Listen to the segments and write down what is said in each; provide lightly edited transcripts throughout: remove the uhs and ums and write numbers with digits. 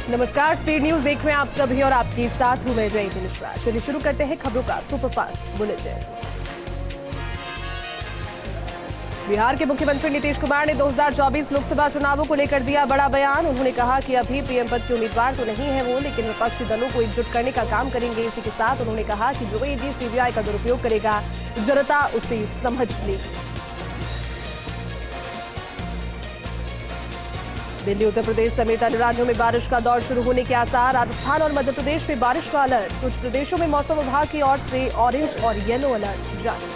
नमस्कार, speed news देख रहे हैं आप सभी और आपके साथ हूं मैं जयंती मिश्रा। चलिए शुरू करते हैं खबरों का सुपरफास्ट बुलेटिन। बिहार के मुख्यमंत्री नीतीश कुमार ने 2024 लोकसभा चुनावों को लेकर दिया बड़ा बयान। उन्होंने कहा कि अभी पीएम पद के उम्मीदवार तो नहीं है वो, लेकिन विपक्षी दलों को एकजुट करने का काम करेंगे। इसी के साथ उन्होंने कहा कि जो ईडी सीबीआई का दुरुपयोग करेगा जनता उसे समझ लेगी। दिल्ली, उत्तर प्रदेश समेत अन्य राज्यों में बारिश का दौर शुरू होने के आसार। राजस्थान और मध्य प्रदेश में बारिश का अलर्ट। कुछ प्रदेशों में मौसम विभाग की ओर से ऑरेंज और येलो अलर्ट जारी।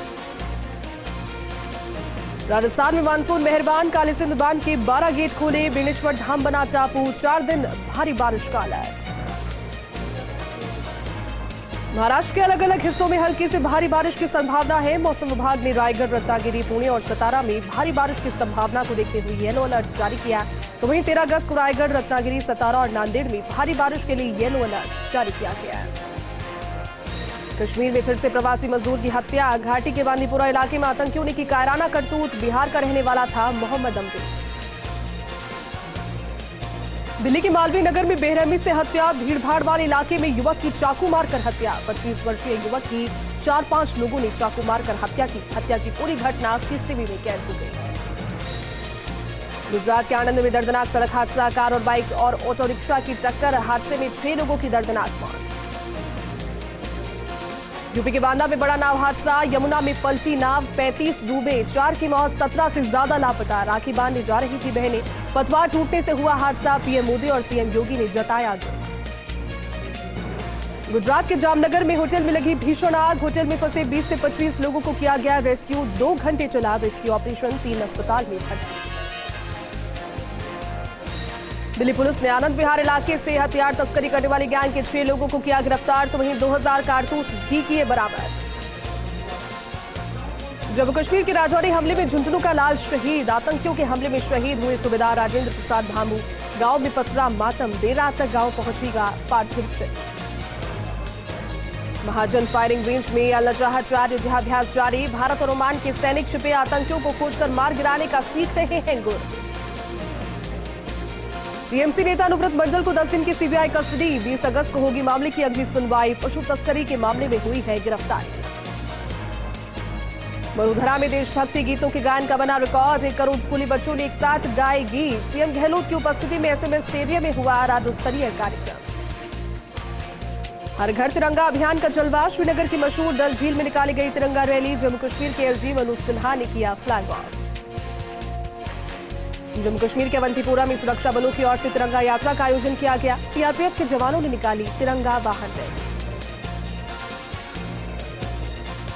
राजस्थान में मानसून मेहरबान। कालीसिंध बांध के 12 गेट खोले। बेणेश्वर धाम बना टापू। 4 दिन भारी बारिश का अलर्ट। महाराष्ट्र के अलग अलग हिस्सों में हल्की से भारी बारिश की संभावना है। मौसम विभाग ने रायगढ़, रत्नागिरी, पुणे और सतारा में भारी बारिश की संभावना को देखते हुए येलो अलर्ट जारी किया। तो वहीं 13 अगस्त को रायगढ़, रत्नागिरी, सतारा और नांदेड़ में भारी बारिश के लिए येलो अलर्ट जारी किया गया है। कश्मीर में फिर से प्रवासी मजदूर की हत्या। घाटी के बांदीपुरा इलाके में आतंकियों ने की कायराना करतूत। बिहार का रहने वाला था मोहम्मद अमरीज। दिल्ली के मालवीय नगर में बेरहमी से हत्या। भीड़भाड़ वाले इलाके में युवक की चाकू मारकर हत्या। 25 वर्षीय युवक की 4-5 लोगों ने चाकू मारकर हत्या की। हत्या की पूरी घटना सीसीटीवी में कैद हो गई। गुजरात के आणंद में दर्दनाक सड़क हादसा। कार और बाइक और ऑटो रिक्शा की टक्कर। हादसे में 6 लोगों की दर्दनाक मौत। यूपी के बांदा में बड़ा नाव हादसा। यमुना में पलटी नाव, 35 डूबे, 4 की मौत, 17 से ज्यादा लापता। राखी बांधने जा रही थी बहनें। पतवार टूटने से हुआ हादसा। पीएम मोदी और सीएम योगी ने जताया दुख। गुजरात के जामनगर में होटल में लगी भीषण आग। होटल में फंसे 20 से 25 लोगों को किया गया रेस्क्यू। 2 घंटे चला रेस्क्यू ऑपरेशन। 3 अस्पताल में भर्ती। दिल्ली पुलिस ने आनंद विहार इलाके से हथियार तस्करी करने वाली गैंग के 6 लोगों को किया गिरफ्तार। तो वहीं 2000 कारतूस भी किए बरामद। जम्मू कश्मीर के राजौरी हमले में झुंझुनू का लाल शहीद। आतंकियों के हमले में शहीद हुए सूबेदार राजेंद्र प्रसाद भामू। गांव में पसरा मातम। देर रात तक गांव पहुंचेगा पार्थिव शरीर। महाजन फायरिंग रेंज में अल्लाह युद्धाभ्यास जारी। भारत और ओमान के सैनिक छिपे आतंकियों को खोजकर मार गिराने का सीख रहे हैं गुर। टीएमसी नेता अनुव्रत मंडल को 10 दिन की सीबीआई कस्टडी। 20 अगस्त को होगी मामले की अगली सुनवाई। पशु तस्करी के मामले में हुई है गिरफ्तारी। वडोदरा में देशभक्ति गीतों के गायन का बना रिकॉर्ड। 1 करोड़ स्कूली बच्चों ने एक साथ गाए गीत। सीएम गहलोत की उपस्थिति में एसएमएस स्टेडियम में हुआ राज्य स्तरीय कार्यक्रम। हर घर तिरंगा अभियान का जलवा। श्रीनगर की मशहूर डल झील में निकाली गई तिरंगा रैली। जम्मू कश्मीर के एलजी मनोज सिन्हा ने किया फ्लैग ऑफ। जम्मू कश्मीर के अवंतीपोरा में सुरक्षा बलों की ओर से तिरंगा यात्रा का आयोजन किया गया। सीआरपीएफ के जवानों ने निकाली तिरंगा वाहन रैली।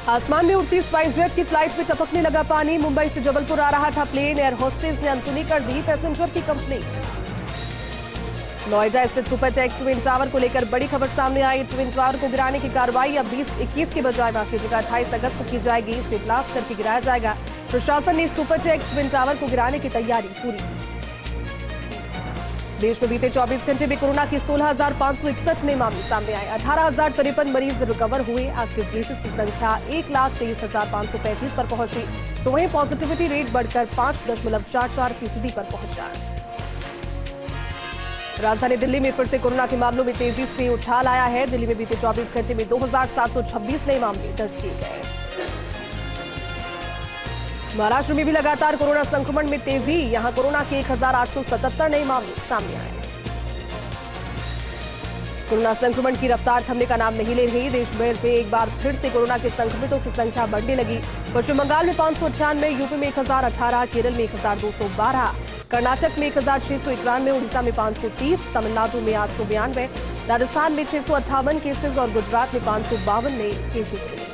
आसमान में उड़ती स्पाइस जेट की फ्लाइट में टपकने लगा पानी। मुंबई से जबलपुर आ रहा था प्लेन। एयर होस्टेस ने अनसुनी कर दी पैसेंजर की कंप्लेंट। नोएडा स्थित सुपरटेक ट्विन टावर को लेकर बड़ी खबर सामने आई। ट्विन टावर को गिराने की कार्रवाई अब 20-21 के बजाय बाकी जगह 28 अगस्त को की जाएगी। इसे ब्लास्ट करके गिराया जाएगा। प्रशासन ने सुपरटेक ट्विन टावर को गिराने की तैयारी पूरी की। देश में बीते 24 घंटे में कोरोना के 16,561 नए मामले सामने आए। 18,053 मरीज रिकवर हुए। एक्टिव केसेस की संख्या 1,23,535 पर पहुंची। तो वहीं पॉजिटिविटी रेट बढ़कर 5.44% पर पहुंचा। राजधानी दिल्ली में फिर से कोरोना के मामलों में तेजी से उछाल आया है। दिल्ली में बीते 24 घंटे में 2,726 नए मामले दर्ज किए गए। महाराष्ट्र में भी लगातार कोरोना संक्रमण में तेजी। यहां कोरोना के 1,877 नए मामले सामने आए। कोरोना संक्रमण की रफ्तार थमने का नाम नहीं ले रही। देश भर में एक बार फिर से कोरोना के संक्रमितों की संख्या बढ़ने लगी। पश्चिम बंगाल में 598, यूपी में 1,018, केरल में 1,212, कर्नाटक में 1,691, उड़ीसा में 530, तमिलनाडु में 892, राजस्थान में 658 केसेस और गुजरात में 552 नए केसेस मिले।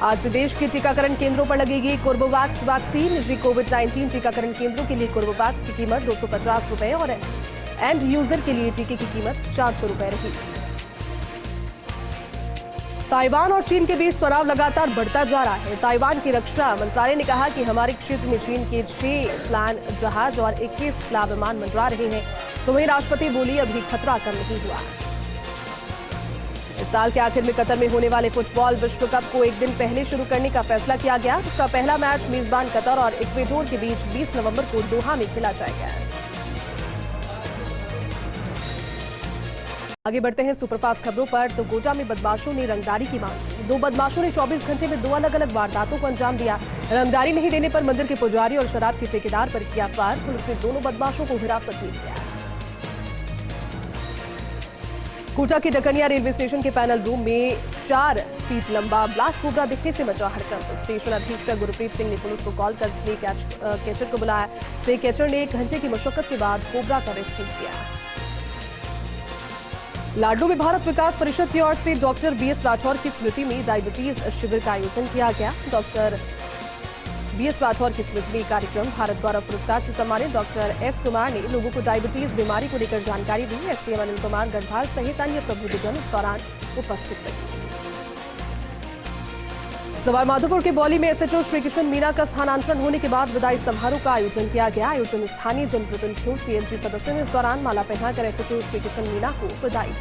आज से देश के टीकाकरण केंद्रों पर लगेगी कोर्बेवैक्स वैक्सीन। निजी कोविड-19 टीकाकरण केंद्रों के लिए कोर्बेवैक्स की कीमत 250 रुपए और एंड यूजर के लिए टीके की कीमत 400 रुपए रहेगी। ताइवान और चीन के बीच तनाव लगातार बढ़ता जा रहा है। ताइवान की रक्षा मंत्रालय ने कहा कि हमारे क्षेत्र में चीन के 6 प्लान जहाज और 21 प्लान विमान मंडरा रहे हैं। तो वहीं राष्ट्रपति बोली अभी खतरा कम नहीं हुआ। इस साल के आखिर में कतर में होने वाले फुटबॉल विश्व कप को एक दिन पहले शुरू करने का फैसला किया गया। उसका पहला मैच मेजबान कतर और इक्वेडोर के बीच 20 नवंबर को दोहा में खेला जाएगा। आगे बढ़ते हैं सुपरफास्ट खबरों पर। तो कोटा में बदमाशों ने रंगदारी की मांग की। 2 बदमाशों ने 24 घंटे में 2 अलग-अलग वारदातों को अंजाम दिया। रंगदारी नहीं देने पर मंदिर के पुजारी और शराब के ठेकेदार पर किया फायर। पुलिस ने दोनों बदमाशों को हिरासत में लिया। कोटा के डकनिया रेलवे स्टेशन के पैनल रूम में 4 फीट लंबा ब्लैक कोबरा दिखने से मचा हड़कंप। स्टेशन अधीक्षक गुरप्रीत सिंह ने पुलिस को कॉल कर स्नेक कैचर को बुलाया। स्नेक कैचर ने 1 घंटे की मशक्कत के बाद कोबरा का रेस्क्यू किया। लाडलू में भारत विकास परिषद की ओर से डॉक्टर बीएस राठौर की स्मृति में डायबिटीज शिविर का आयोजन किया गया। डॉक्टर बीएस राठौर की स्मृति में कार्यक्रम भारत गौरव पुरस्कार से सम्मानित डॉक्टर एस कुमार ने लोगों को डायबिटीज बीमारी को लेकर जानकारी दी। एसडीएम अनिल कुमार गढ़वाल सहित अन्य प्रबुद्धजन इस दौरान उपस्थित रहे। सवाईमाधोपुर के बौली में एसएचओ श्रीकृष्ण मीणा का स्थानांतरण होने के बाद विदाई समारोह का आयोजन किया गया। आयोजन में स्थानीय जनप्रतिनिधियों सीएमसी सदस्यों ने इस दौरान माला पहनाकर एसएचओ श्रीकृष्ण मीणा को विदाई।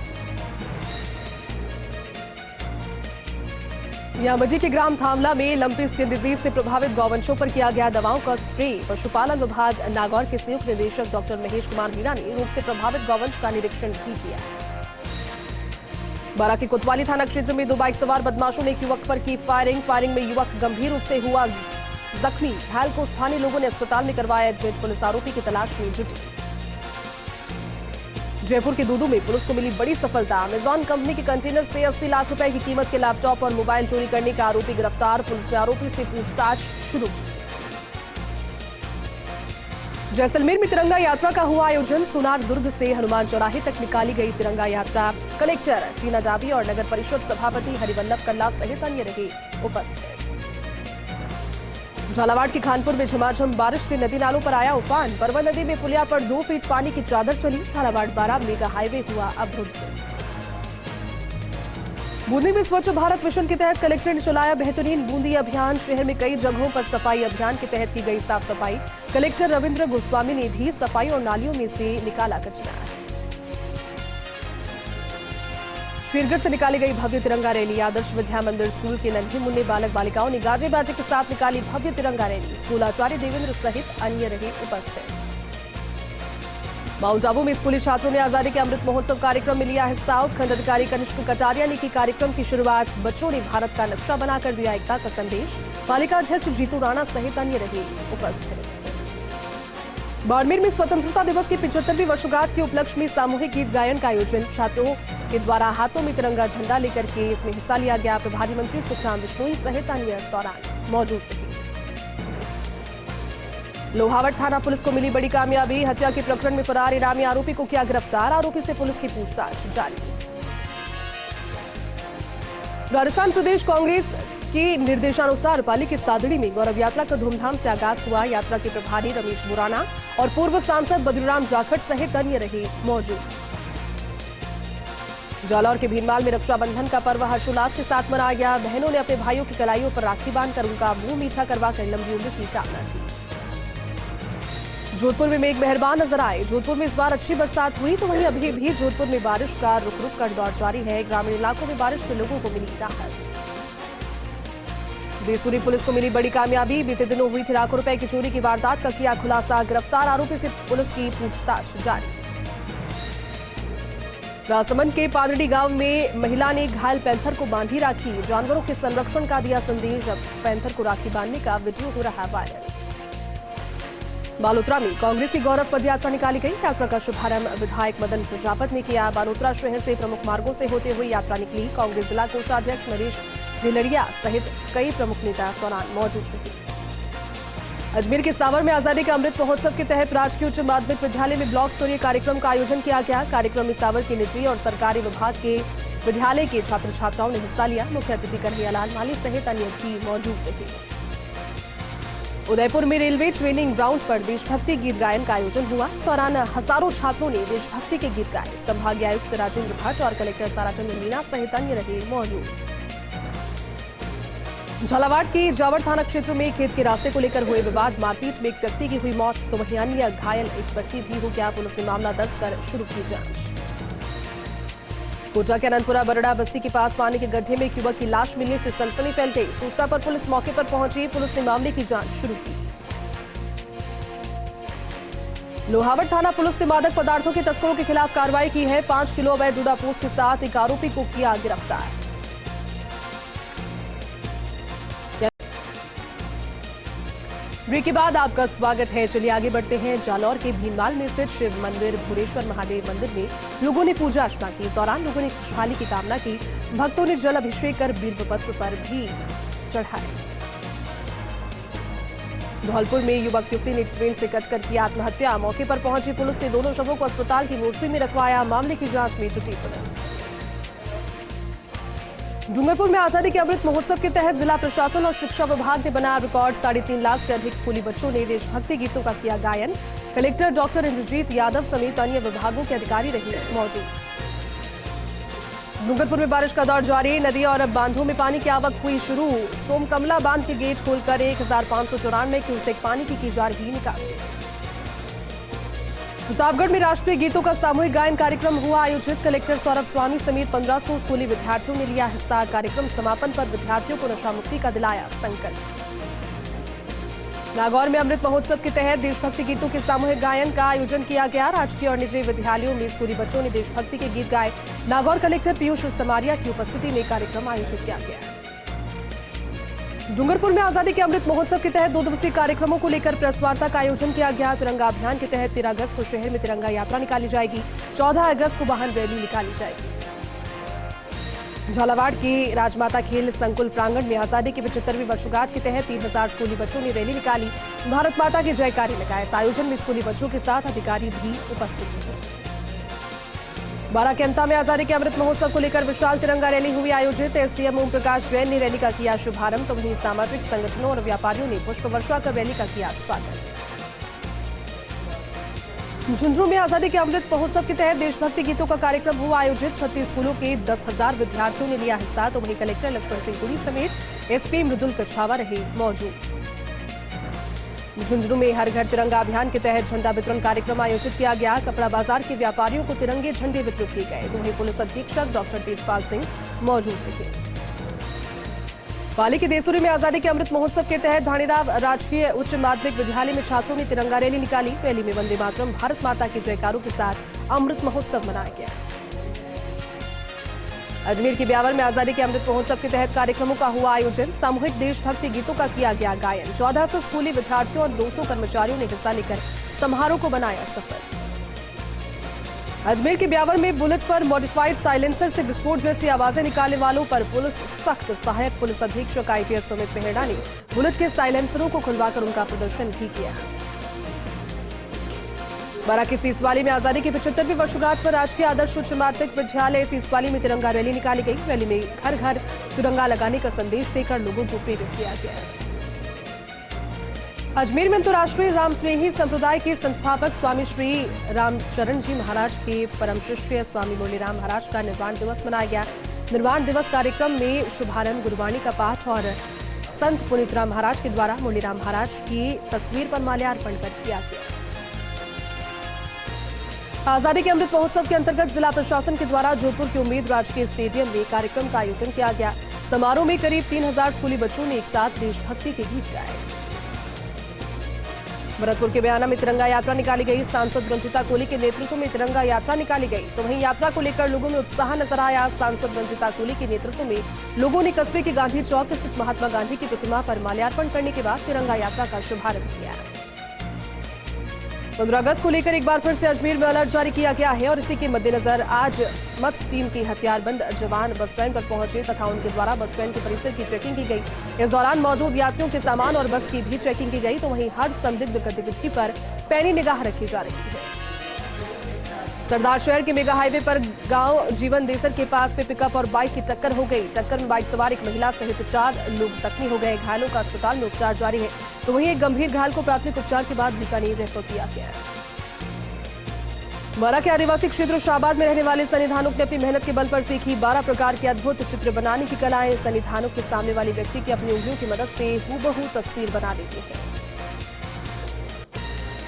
यामजी के ग्राम थामला में लंपी स्किन डिजीज से प्रभावित गौवंशों पर किया गया दवाओं का स्प्रे। पशुपालन विभाग नागौर के संयुक्त निदेशक डॉक्टर महेश कुमार मीणा ने रोग से प्रभावित गौवंश का निरीक्षण भी किया। बारां के कोतवाली थाना क्षेत्र में 2 बाइक सवार बदमाशों ने एक युवक पर की फायरिंग में युवक गंभीर रूप से हुआ जख्मी। घायल को स्थानीय लोगों ने अस्पताल में करवाया एडमिट। पुलिस आरोपी की तलाश में जुटी। जयपुर के दूदू में पुलिस को मिली बड़ी सफलता। अमेजॉन कंपनी के कंटेनर से 80 लाख रुपए की कीमत के लैपटॉप और मोबाइल चोरी करने का आरोपी गिरफ्तार। पुलिस ने आरोपी से पूछताछ शुरू की। जैसलमेर में तिरंगा यात्रा का हुआ आयोजन। सोनार दुर्ग से हनुमान चौराहे तक निकाली गई तिरंगा यात्रा। कलेक्टर टीना डाबी और नगर परिषद सभापति हरिवल्लभ कल्ला सहित अन्य रहे उपस्थित। झालावाड़ के खानपुर में झमाझम बारिश में नदी नालों पर आया उफान। परवन नदी में पुलिया पर 2 फीट पानी की चादर चली। झालावाड़ बारा मेगा हाईवे हुआ अवरुद्ध। बूंदी में स्वच्छ भारत मिशन के तहत कलेक्टर ने चलाया बेहतरीन बूंदी अभियान। शहर में कई जगहों पर सफाई अभियान के तहत की गई साफ सफाई। कलेक्टर रविंद्र गोस्वामी ने भी सफाई और नालियों में से निकाला कचरा। शेरगढ़ से निकाली गई भव्य तिरंगा रैली। आदर्श विद्या मंदिर स्कूल के नन्हे मुन्ने बालक बालिकाओं ने गाजे बाजे के साथ निकाली भव्य तिरंगा रैली। स्कूल आचार्य देवेंद्र सहित अन्य रहे उपस्थित। माउंट आबू में स्कूली छात्रों ने आजादी के अमृत महोत्सव कार्यक्रम में लिया हिस्सा। उत्खंड अधिकारी कनिष्क कटारिया ने की कार्यक्रम की शुरुआत। बच्चों ने भारत का नक्शा बनाकर दिया एकता का संदेश। पालिका अध्यक्ष जीतू राणा सहित अन्य रहे उपस्थित। बाड़मेर में स्वतंत्रता दिवस की 75वीं वर्षगांठ के उपलक्ष्य में सामूहिक गीत गायन का आयोजन। छात्रों के द्वारा हाथों में तिरंगा झंडा लेकर के इसमें हिस्सा लिया गया। प्रभारी मंत्री सुखराम बिश्नोई सहित अन्य इस दौरान मौजूद रहे। लोहावड़ थाना पुलिस को मिली बड़ी कामयाबी। हत्या के प्रकरण में फरार इनामी आरोपी को किया गिरफ्तार। आरोपी से पुलिस की पूछताछ जारी। राजस्थान प्रदेश कांग्रेस के निर्देशानुसार पाली के सादड़ी में गौरव यात्रा का धूमधाम से आगाज हुआ। यात्रा के प्रभारी रमेश बुराना और पूर्व सांसद बद्रीराम जाखड़ सहित अन्य रहे मौजूद। जालौर के भीनमाल में रक्षाबंधन का पर्व हर्षोल्लास के साथ मनाया गया। बहनों ने अपने भाइयों की कलाइयों पर राखी बांधकर उनका मुंह मीठा करवाकर लंबी उम्र की कामना की। जोधपुर में मेघ मेहरबान नजर आए। जोधपुर में इस बार अच्छी बरसात हुई, तो वहीं अभी भी जोधपुर में बारिश का रुक रुक कर दौर जारी है। ग्रामीण इलाकों में बारिश से लोगों को मिली राहत। देसूरी पुलिस को मिली बड़ी कामयाबी। बीते दिनों हुई थी लाखों रुपए की चोरी की वारदात का किया खुलासा। गिरफ्तार आरोपी से पुलिस की पूछताछ जारी। राजसमंद के पादड़ी गांव में महिला ने घायल पैंथर को बांधी राखी। जानवरों के संरक्षण का दिया संदेश। अब पैंथर को राखी बांधने का वीडियो हो रहा वायरल। बालोतरा में कांग्रेसी गौरव पद यात्रा निकाली गई। यात्रा का शुभारंभ विधायक मदन प्रजापति ने किया। बालोतरा शहर से प्रमुख मार्गों से होते हुए यात्रा निकली। कांग्रेस जिला कोषाध्यक्ष नरेश ढिलरिया सहित कई प्रमुख नेता इस दौरान मौजूद रहे। अजमेर के सावर में आजादी का अमृत महोत्सव के तहत राजकीय उच्च माध्यमिक विद्यालय में ब्लॉक स्तरीय कार्यक्रम का आयोजन किया गया। कार्यक्रम में सावर के निजी और सरकारी विभाग के विद्यालय के छात्र छात्राओं ने हिस्सा लिया। मुख्य अतिथि कन्हैयालाल माली सहित अन्य भी मौजूद रहे। उदयपुर में रेलवे ट्रेनिंग ग्राउंड पर देशभक्ति गीत गायन का आयोजन हुआ। इस दौरान हजारों छात्रों ने देशभक्ति के गीत गाए। संभागीय आयुक्त राजेंद्र भट्ट और कलेक्टर ताराचंद मीणा सहित अन्य रहे मौजूद। झालावाड़ के जावड़ थाना क्षेत्र में खेत के रास्ते को लेकर हुए विवाद। मारपीट में एक व्यक्ति की हुई मौत, तो वहीं अन्य घायल एक व्यक्ति भी हो गया। पुलिस ने मामला दर्ज कर शुरू की जांच। कोटा के अनंतपुरा बरड़ा बस्ती के पास पानी के गड्ढे में एक युवक की लाश मिलने से सनसनी फैल गई। सूचना पर पुलिस मौके पर पहुंची। पुलिस ने मामले की जांच शुरू की। लोहावट थाना पुलिस ने मादक पदार्थों के तस्करों के खिलाफ कार्रवाई की है। 5 किलो अवैध डोडापोस्त के साथ एक आरोपी को किया गिरफ्तार। ब्रेक के बाद आपका स्वागत है। चलिए आगे बढ़ते हैं। जालौर के भीनमाल में स्थित शिव मंदिर भूरेश्वर महादेव मंदिर में लोगों ने पूजा अर्चना की। इस दौरान लोगों ने खुशहाली की कामना की। भक्तों ने जल अभिषेक कर बिल्वपत्र पर भी चढ़ाए। धौलपुर में युवक युवती ने ट्रेन से कटकर की आत्महत्या। मौके पर पहुंची पुलिस ने दोनों शवों को अस्पताल की मोर्चरी में रखवाया। मामले की जांच में जुटी पुलिस। डूंगरपुर में आजादी के अमृत महोत्सव के तहत जिला प्रशासन और शिक्षा विभाग ने बनाया रिकॉर्ड। 3.5 लाख से अधिक स्कूली बच्चों ने देशभक्ति गीतों का किया गायन। कलेक्टर डॉक्टर इंद्रजीत यादव समेत अन्य विभागों के अधिकारी रहे मौजूद। डूंगरपुर में बारिश का दौर जारी। नदी और बांधों में पानी की आवक हुई शुरू। सोमकमला बांध के गेट खोलकर 1594 क्यूसेक पानी की जा रही निकासी। प्रतापगढ़ में राष्ट्रीय गीतों का सामूहिक गायन कार्यक्रम हुआ आयोजित। कलेक्टर सौरभ स्वामी समेत 1500 स्कूली विद्यार्थियों ने लिया हिस्सा। कार्यक्रम समापन पर विद्यार्थियों को नशा मुक्ति का दिलाया संकल्प। नागौर में अमृत महोत्सव के तहत देशभक्ति गीतों के सामूहिक गायन का आयोजन किया गया। राजकीय और निजी विद्यालयों में स्कूली बच्चों ने देशभक्ति के गीत गाए। नागौर कलेक्टर पीयूष समारिया की उपस्थिति में कार्यक्रम आयोजित किया गया। डूंगरपुर में आजादी के अमृत महोत्सव के तहत 2 दिवसीय कार्यक्रमों को लेकर प्रेस वार्ता का आयोजन किया गया। तिरंगा अभियान के तहत 13 अगस्त को शहर में तिरंगा यात्रा निकाली जाएगी। 14 अगस्त को वाहन रैली निकाली जाएगी। झालावाड़ के राजमाता खेल संकुल प्रांगण में आजादी की 75वीं वर्षगांठ के तहत 3000 स्कूली बच्चों ने रैली निकाली। भारत माता के जयकारे लगाए। इस आयोजन में स्कूली बच्चों के साथ अधिकारी भी उपस्थित थे। बाराकैंता में आजादी के अमृत महोत्सव को लेकर विशाल तिरंगा रैली हुई आयोजित। एसडीएम ओम प्रकाश जैन ने रैली का किया शुभारंभ। तो वहीं सामाजिक संगठनों और व्यापारियों ने पुष्प वर्षा कर रैली का किया स्वागत। झुंझुनू में आजादी के अमृत महोत्सव के तहत देशभक्ति गीतों का कार्यक्रम हुआ आयोजित। 36 स्कूलों के 10,000 विद्यार्थियों ने लिया हिस्सा। तो वहीं कलेक्टर लक्ष्मण सिंह पुरी समेत एसपी मृदुल कछावा रहे मौजूद। झुंझुनू में हर घर तिरंगा अभियान के तहत झंडा वितरण कार्यक्रम आयोजित किया गया। कपड़ा बाजार के व्यापारियों को तिरंगे झंडे वितरित किए गए। तो वहीं पुलिस अधीक्षक डॉक्टर तेजपाल सिंह मौजूद रहे। पाली के देसुरी में आजादी के अमृत महोत्सव के तहत धानीराव राजकीय उच्च माध्यमिक विद्यालय में छात्रों ने तिरंगा रैली निकाली। रैली में वंदे मातरम, भारत माता के जयकारों के साथ अमृत महोत्सव मनाया गया। अजमेर के ब्यावर में आजादी के अमृत महोत्सव के तहत कार्यक्रमों का हुआ आयोजन। सामूहिक देशभक्ति गीतों का किया गया गायन। 1400 स्कूली विद्यार्थियों और 200 कर्मचारियों ने हिस्सा लेकर समारोह को बनाया सफल। अजमेर के ब्यावर में बुलेट पर मॉडिफाइड साइलेंसर से विस्फोट जैसी आवाजें निकालने वालों पर पुलिस सख्त। सहायक पुलिस अधीक्षक आईपीएस सुमित मेहड़ा ने बुलेट के साइलेंसरों को खुलवाकर उनका प्रदर्शन भी किया। बारा के सीसवाली में आजादी की 75वीं वर्षगांठ पर राजकीय आदर्श उच्च माध्यमिक विद्यालय सीसवाली में तिरंगा रैली निकाली गई। रैली में घर घर तिरंगा लगाने का संदेश देकर लोगों को प्रेरित किया गया। अजमेर में अंतर्राष्ट्रीय रामस्नेही संप्रदाय के संस्थापक स्वामी श्री रामचरण जी महाराज के परम शिष्य स्वामी मुरलीराम महाराज का निर्वाण दिवस मनाया गया। निर्वाण दिवस कार्यक्रम में शुभारंभ गुरुवाणी का पाठ और संत पुनीतराम महाराज के द्वारा मुरलीराम महाराज की तस्वीर पर माल्यार्पण कर किया गया। आजादी के अमृत महोत्सव के अंतर्गत जिला प्रशासन के द्वारा जोधपुर के उम्मेद राजकीय स्टेडियम में कार्यक्रम का आयोजन किया गया। समारोह में करीब 3000 स्कूली बच्चों ने एक साथ देशभक्ति के गीत गाए। भरतपुर के बयाना में तिरंगा यात्रा निकाली गई। सांसद रंजिता कोली के नेतृत्व में तिरंगा यात्रा निकाली गई। तो वहीं यात्रा को लेकर लोगों में उत्साह नजर आया। सांसद रंजिता कोली के नेतृत्व में लोगों ने कस्बे के गांधी चौक स्थित महात्मा गांधी की प्रतिमा पर माल्यार्पण करने के बाद तिरंगा यात्रा का शुभारंभ किया। 15 अगस्त को लेकर एक बार फिर से अजमेर में अलर्ट जारी किया गया है और इसी के मद्देनजर आज मत्स्य टीम के हथियारबंद जवान बस स्टैंड पर पहुंचे तथा उनके द्वारा बस स्टैंड के परिसर की चेकिंग की गई। इस दौरान मौजूद यात्रियों के सामान और बस की भी चेकिंग की गई। तो वहीं हर संदिग्ध गतिविधि पर पैनी निगाह रखी जा रही है। सरदार शहर के मेगा हाईवे पर गांव जीवन देसर के पास में पिकअप और बाइक की टक्कर हो गई। टक्कर में बाइक सवार एक महिला सहित 4 लोग जख्मी हो गए। घायलों का अस्पताल में उपचार जारी है। तो वहीं एक गंभीर घायल को प्राथमिक उपचार के बाद बीकानेर रेफर किया गया है। बारा के आदिवासी क्षेत्र शाहबाद में रहने वाले सनी धानुक ने अपनी मेहनत के बल पर सीखी 12 प्रकार के अद्भुत चित्र बनाने की कलाएं। सनी धानुक के सामने वाले व्यक्ति की अपनी उंगलियों की मदद से हूबहू तस्वीर बना देती है।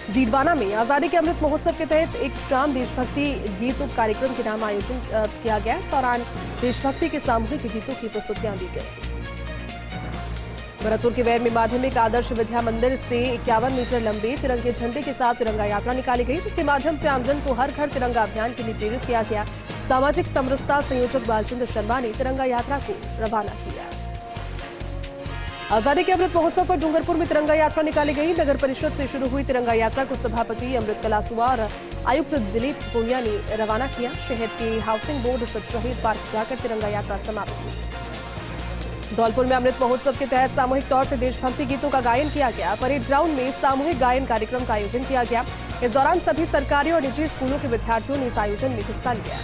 डीडवाना में आजादी के अमृत महोत्सव के तहत एक शाम देशभक्ति गीत कार्यक्रम के नाम आयोजन किया गया। इस दौरान देशभक्ति के सामूहिक गीतों की प्रस्तुतियां दी गई। भरतपुर के वैर में माध्यमिक आदर्श विद्या मंदिर से 51 मीटर लंबे तिरंगे झंडे के साथ तिरंगा यात्रा निकाली गई, जिसके माध्यम से आमजन को हर घर तिरंगा अभियान के लिए प्रेरित किया गया। सामाजिक समरसता संयोजक बालचंद्र शर्मा ने तिरंगा यात्रा को रवाना किया। आजादी के अमृत महोत्सव पर डूंगरपुर में तिरंगा यात्रा निकाली गई। नगर परिषद से शुरू हुई तिरंगा यात्रा को सभापति अमृत कलासुआ और आयुक्त दिलीप पुनिया ने रवाना किया। शहर के हाउसिंग बोर्ड स्थित शहीद पार्क जाकर तिरंगा यात्रा समाप्त हुई। धौलपुर में अमृत महोत्सव के तहत सामूहिक तौर से देशभक्ति गीतों का गायन किया गया। परेड ग्राउंड में सामूहिक गायन कार्यक्रम का आयोजन किया गया। इस दौरान सभी सरकारी और निजी स्कूलों के विद्यार्थियों ने इस आयोजन में हिस्सा लिया।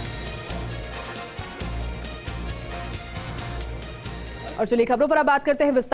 और चलिए खबरों पर अब बात करते हैं विस्तार